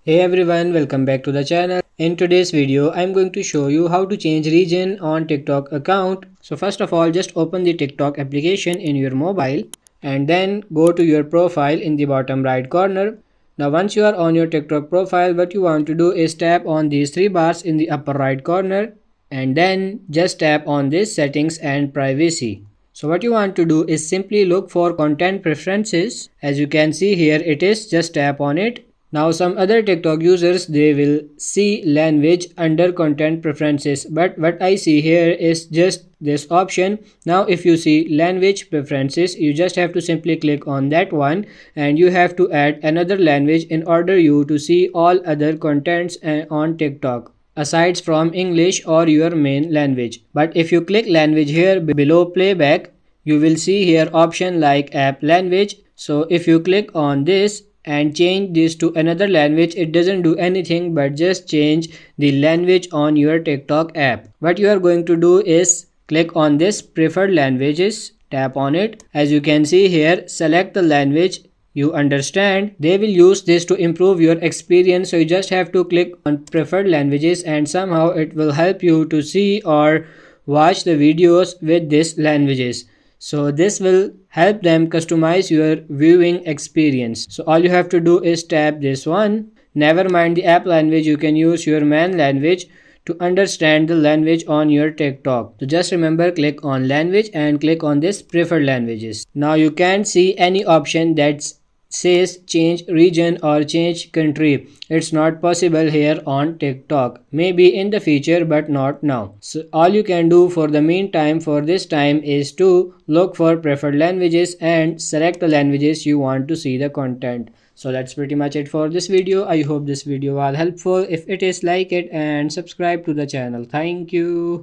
Hey everyone, welcome back to the channel. In today's video, I'm going to show you how to change region on TikTok account. So first of all, just open the TikTok application in your mobile and then go to your profile in the bottom right corner. Now once you are on your TikTok profile, what you want to do is tap on these three bars in the upper right corner and then just tap on this settings and privacy. So what you want to do is simply look for content preferences. As you can see here, it is, just tap on it. Now some other TikTok users, they will see language under content preferences, but what I see here is just this option. Now if you see language preferences, you just have to simply click on that one and you have to add another language in order you to see all other contents on TikTok aside from English or your main language. But if you click language here below playback, you will see here option like app language. So if you click on this and change this to another language, it doesn't do anything but just change the language on your TikTok app. What you are going to do is click on this preferred languages, tap on it. As you can see here, select the language you understand. They will use this to improve your experience, so you just have to click on preferred languages and somehow it will help you to see or watch the videos with these languages. So this will help them customize your viewing experience. So all you have to do is tap this one. Never mind the app language, you can use your main language to understand the language on your TikTok. So just remember, click on language and click on this preferred languages. Now you can't see any option that says change region or change country. It's not possible here on TikTok. Maybe in the future but not now. So all you can do for the meantime for this time is to look for preferred languages and select the languages you want to see the content. So that's pretty much it for this video. I hope this video was helpful. If it is, like it and subscribe to the channel. Thank you.